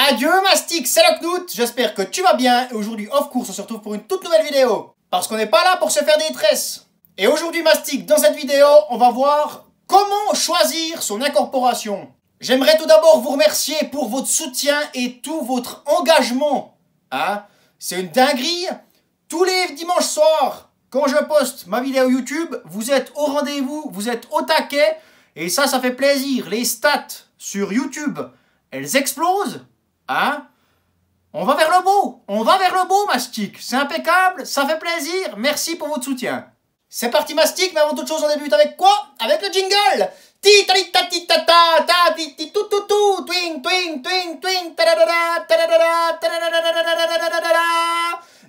Adieu Mastic, c'est le Knut, j'espère que tu vas bien et aujourd'hui of course on se retrouve pour une toute nouvelle vidéo. Parce qu'on n'est pas là pour se faire des tresses. Et aujourd'hui Mastic, dans cette vidéo, on va voir comment choisir son incorporation. J'aimerais tout d'abord vous remercier pour votre soutien et tout votre engagement. Hein? C'est une dinguerie. Tous les dimanches soirs, quand je poste ma vidéo YouTube, vous êtes au rendez-vous, vous êtes au taquet. Et ça fait plaisir. Les stats sur YouTube, elles explosent. Hein? On va vers le beau. On va vers le beau, Mastic. C'est impeccable, ça fait plaisir. Merci pour votre soutien. C'est parti, Mastic, mais avant toute chose, on débute avec quoi? Avec le jingle.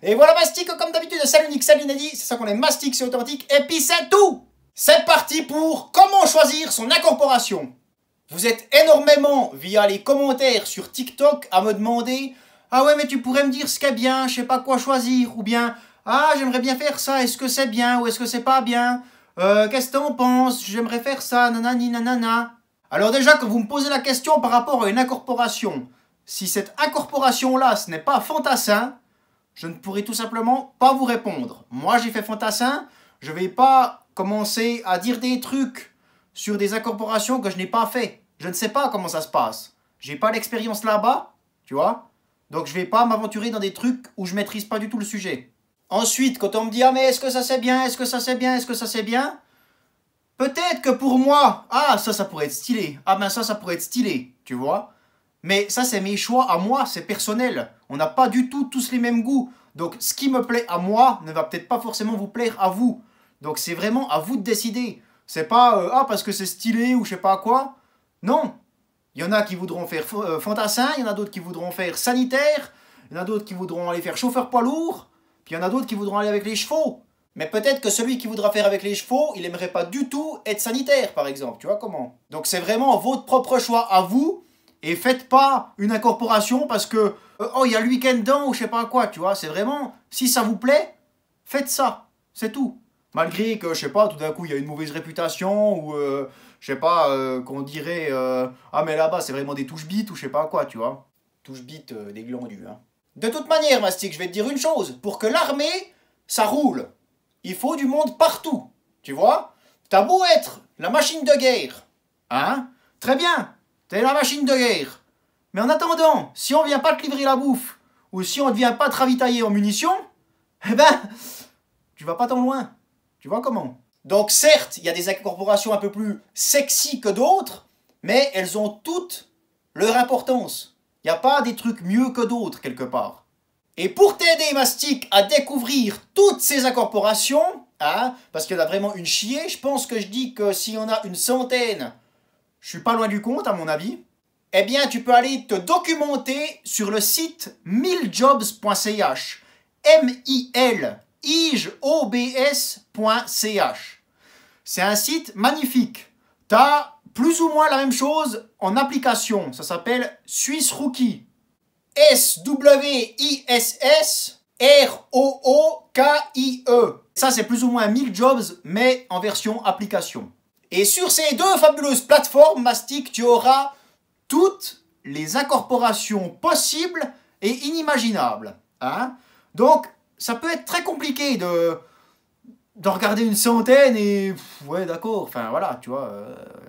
Et voilà Mastic, comme d'habitude, salut Nick, salut Nelly, c'est ça qu'on est Mastic, c'est authentique, et puis c'est tout. C'est parti pour comment choisir son incorporation. Vous êtes énormément, via les commentaires sur TikTok, à me demander « Ah ouais, mais tu pourrais me dire ce qui est bien, je sais pas quoi choisir » ou bien « Ah, j'aimerais bien faire ça, est-ce que c'est bien ou est-ce que c'est pas bien qu'est-ce que t'en penses? J'aimerais faire ça, nanani nanana. » Alors déjà, quand vous me posez la question par rapport à une incorporation, si cette incorporation-là, ce n'est pas fantassin, je ne pourrai tout simplement pas vous répondre. Moi, j'ai fait fantassin, je vais pas commencer à dire des trucs sur des incorporations que je n'ai pas fait. Je ne sais pas comment ça se passe. J'ai pas l'expérience là-bas, tu vois. Donc je vais pas m'aventurer dans des trucs où je maîtrise pas du tout le sujet. Ensuite, quand on me dit « Ah mais est-ce que ça c'est bien? Est-ce que ça c'est bien? Est-ce que ça c'est bien ?» Peut-être que pour moi, ah ça pourrait être stylé. Ah ben ça pourrait être stylé, tu vois. Mais ça c'est mes choix à moi, c'est personnel. On n'a pas du tout tous les mêmes goûts. Donc ce qui me plaît à moi ne va peut-être pas forcément vous plaire à vous. Donc c'est vraiment à vous de décider. C'est pas ah parce que c'est stylé ou je sais pas quoi. Non. Il y en a qui voudront faire fantassin, il y en a d'autres qui voudront faire sanitaire, il y en a d'autres qui voudront aller faire chauffeur poids lourd, puis il y en a d'autres qui voudront aller avec les chevaux. Mais peut-être que celui qui voudra faire avec les chevaux, il aimerait pas du tout être sanitaire par exemple, tu vois comment. Donc c'est vraiment votre propre choix à vous, et faites pas une incorporation parce que oh il y a le week-end dedans ou je sais pas quoi, tu vois. C'est vraiment, si ça vous plaît, faites ça, c'est tout. Malgré que, je sais pas, tout d'un coup, il y a une mauvaise réputation, ou, je sais pas, qu'on dirait, ah, mais là-bas, c'est vraiment des touches-bites, ou je sais pas quoi, tu vois. Touches-bites des glandus, hein. De toute manière, Mastic, je vais te dire une chose. Pour que l'armée, ça roule, il faut du monde partout, tu vois. T'as beau être la machine de guerre, hein. Très bien, t'es la machine de guerre. Mais en attendant, si on vient pas te livrer la bouffe, ou si on ne vient pas te ravitailler en munitions, eh ben, tu vas pas tant loin. Tu vois comment? Donc certes, il y a des incorporations un peu plus sexy que d'autres, mais elles ont toutes leur importance. Il n'y a pas des trucs mieux que d'autres quelque part. Et pour t'aider, Mastic, à découvrir toutes ces incorporations, hein, parce qu'il y en a vraiment une chier, je pense que je dis que s'il y en a une centaine, je suis pas loin du compte à mon avis, eh bien tu peux aller te documenter sur le site miljobs.ch. miljobs.ch. C'est un site magnifique. Tu as plus ou moins la même chose en application. Ça s'appelle Swiss Rookie. SWISSROOKIE. Ça, c'est plus ou moins 1000 jobs, mais en version application. Et sur ces deux fabuleuses plateformes, Mastic, tu auras toutes les incorporations possibles et inimaginables. Hein? Donc, ça peut être très compliqué de regarder une centaine et... ouais, d'accord, enfin voilà, tu vois,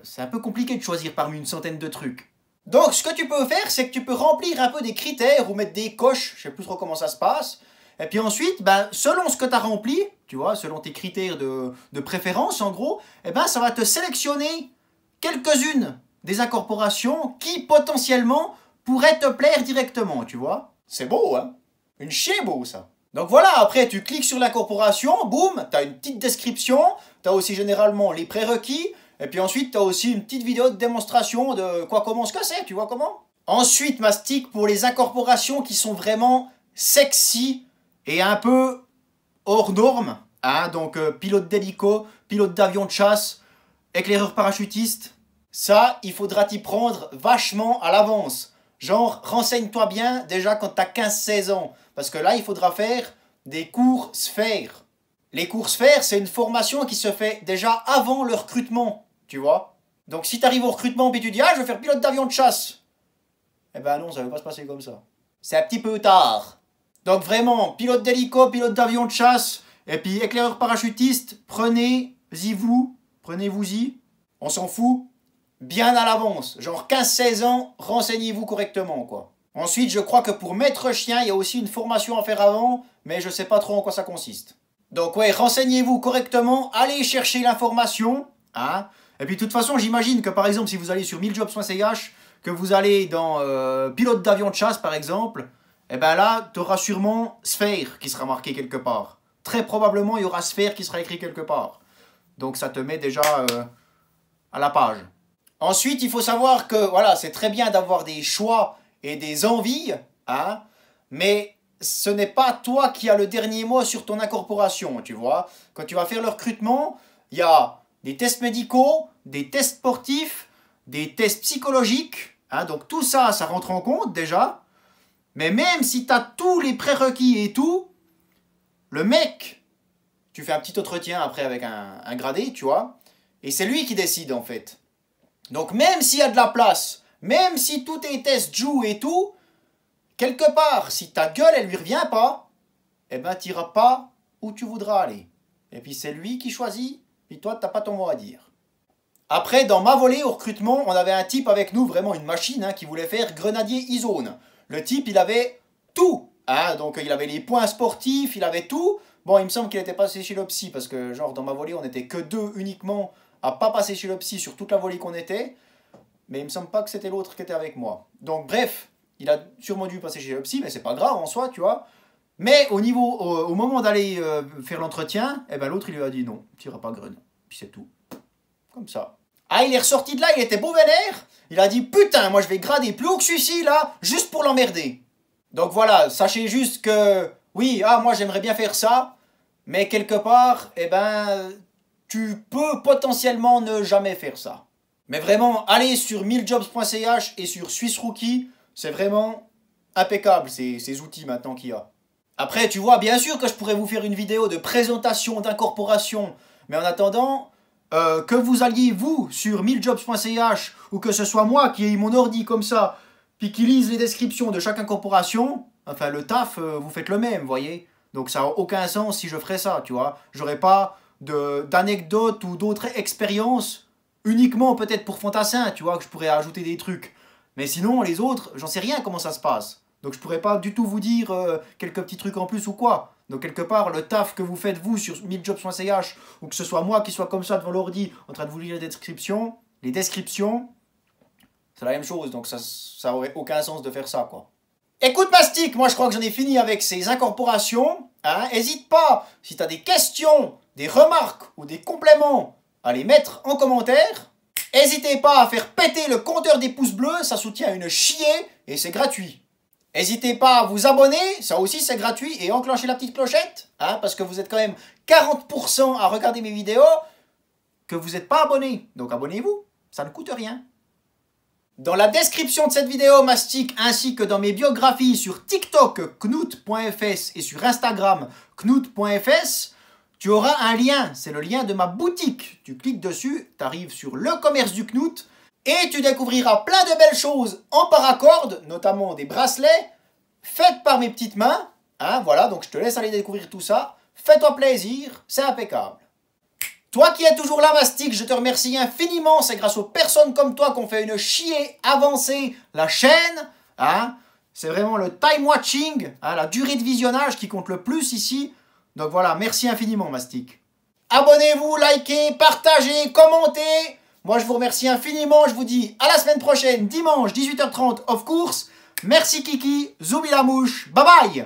c'est un peu compliqué de choisir parmi une centaine de trucs. Donc, ce que tu peux faire, c'est que tu peux remplir un peu des critères ou mettre des coches, je sais plus trop comment ça se passe. Et puis ensuite, ben, selon ce que tu as rempli, tu vois, selon tes critères de préférence, en gros, eh ben, ça va te sélectionner quelques-unes des incorporations qui, potentiellement, pourraient te plaire directement, tu vois. C'est beau, hein? Une chier beau, ça. Donc voilà, après tu cliques sur l'incorporation, boum, tu as une petite description, tu as aussi généralement les prérequis, et puis ensuite tu as aussi une petite vidéo de démonstration de quoi, comment, ce que c'est, tu vois comment? Ensuite, Mastic, pour les incorporations qui sont vraiment sexy et un peu hors normes, hein, donc pilote d'hélico, pilote d'avion de chasse, éclaireur parachutiste, ça, il faudra t'y prendre vachement à l'avance. Genre, renseigne-toi bien déjà quand t'as 15-16 ans. Parce que là, il faudra faire des cours sphères. Les cours sphères, c'est une formation qui se fait déjà avant le recrutement, tu vois. Donc si t'arrives au recrutement et tu dis « Ah, je veux faire pilote d'avion de chasse », Eh ben non, ça ne va pas se passer comme ça. C'est un petit peu tard. Donc vraiment, pilote d'hélico, pilote d'avion de chasse, et puis éclaireur parachutiste, prenez-vous-y, on s'en fout, bien à l'avance. Genre 15-16 ans, renseignez-vous correctement, quoi. Ensuite, je crois que pour maître chien, il y a aussi une formation à faire avant, mais je sais pas trop en quoi ça consiste. Donc ouais, renseignez-vous correctement, allez chercher l'information, hein. Et puis de toute façon, j'imagine que par exemple, si vous allez sur 1000jobs.ch, que vous allez dans pilote d'avion de chasse par exemple, et ben là, tu auras sûrement sphère qui sera marqué quelque part. Très probablement, il y aura sphère qui sera écrit quelque part. Donc ça te met déjà à la page. Ensuite, il faut savoir que voilà, c'est très bien d'avoir des choix et des envies, hein, mais ce n'est pas toi qui as le dernier mot sur ton incorporation, tu vois. Quand tu vas faire le recrutement, il y a des tests médicaux, des tests sportifs, des tests psychologiques, hein, donc tout ça, ça rentre en compte déjà. Mais même si tu as tous les prérequis et tout, le mec, tu fais un petit entretien après avec un gradé, tu vois, et c'est lui qui décide en fait. Donc même s'il y a de la place, même si tous tes tests jouent et tout, quelque part, si ta gueule elle lui revient pas, eh ben tu n'iras pas où tu voudras aller. Et puis c'est lui qui choisit, et toi t'as pas ton mot à dire. Après, dans ma volée au recrutement, on avait un type avec nous, vraiment une machine, hein, qui voulait faire grenadier e-zone. Le type, il avait tout, hein, donc il avait les points sportifs, il avait tout. Bon, il me semble qu'il n'était pas passé chez le psy, parce que genre dans ma volée, on n'était que deux uniquement à pas passer chez le psy sur toute la volée qu'on était. Mais il me semble pas que c'était l'autre qui était avec moi. Donc bref, il a sûrement dû passer chez le psy, mais c'est pas grave en soi, tu vois. Mais au moment d'aller faire l'entretien, eh ben l'autre il lui a dit non, tu iras pas Gren. Puis c'est tout. Comme ça. Ah, il est ressorti de là, il était beau vénère. Il a dit putain, moi je vais grader plus haut que celui-ci là, juste pour l'emmerder. Donc voilà, sachez juste que oui, moi j'aimerais bien faire ça, mais quelque part, eh ben, tu peux potentiellement ne jamais faire ça. Mais vraiment, allez sur 1000jobs.ch et sur Swiss Rookie, c'est vraiment impeccable ces outils maintenant qu'il y a. Après, tu vois, bien sûr que je pourrais vous faire une vidéo de présentation d'incorporation, mais en attendant, que vous alliez vous sur 1000jobs.ch ou que ce soit moi qui ai mon ordi comme ça, puis qui lise les descriptions de chaque incorporation, enfin le taf, vous faites le même, voyez. Donc ça n'a aucun sens si je ferais ça, tu vois. J'aurais pas d'anecdotes ou d'autres expériences uniquement peut-être pour fantassin, tu vois, que je pourrais ajouter des trucs. Mais sinon, les autres, j'en sais rien comment ça se passe. Donc je pourrais pas du tout vous dire quelques petits trucs en plus ou quoi. Donc quelque part, le taf que vous faites vous sur 1000jobs.ch, ou que ce soit moi qui soit comme ça devant l'ordi en train de vous lire les descriptions, c'est la même chose. Donc ça aurait aucun sens de faire ça, quoi. Écoute Mastic, moi je crois que j'en ai fini avec ces incorporations. Hein. Hésite pas, si tu as des questions, des remarques ou des compléments, à les mettre en commentaire. N'hésitez pas à faire péter le compteur des pouces bleus, ça soutient une chier et c'est gratuit. N'hésitez pas à vous abonner, ça aussi c'est gratuit, et enclencher la petite clochette, hein, parce que vous êtes quand même 40% à regarder mes vidéos, que vous n'êtes pas abonné. Donc abonnez-vous, ça ne coûte rien. Dans la description de cette vidéo Mastic, ainsi que dans mes biographies sur TikTok knut.fs et sur Instagram knut.fs, tu auras un lien, c'est le lien de ma boutique. Tu cliques dessus, tu arrives sur le commerce du Knut, et tu découvriras plein de belles choses en paracorde, notamment des bracelets, faits par mes petites mains. Hein, voilà, donc je te laisse aller découvrir tout ça. Fais-toi plaisir, c'est impeccable. Toi qui es toujours là, Mastic, je te remercie infiniment. C'est grâce aux personnes comme toi qu'on fait une chier avancer la chaîne. Hein, c'est vraiment le time watching, hein, la durée de visionnage qui compte le plus ici. Donc voilà, merci infiniment, Mastic. Abonnez-vous, likez, partagez, commentez. Moi, je vous remercie infiniment. Je vous dis à la semaine prochaine, dimanche, 18h30, of course. Merci Kiki, Zoubi la mouche. Bye bye.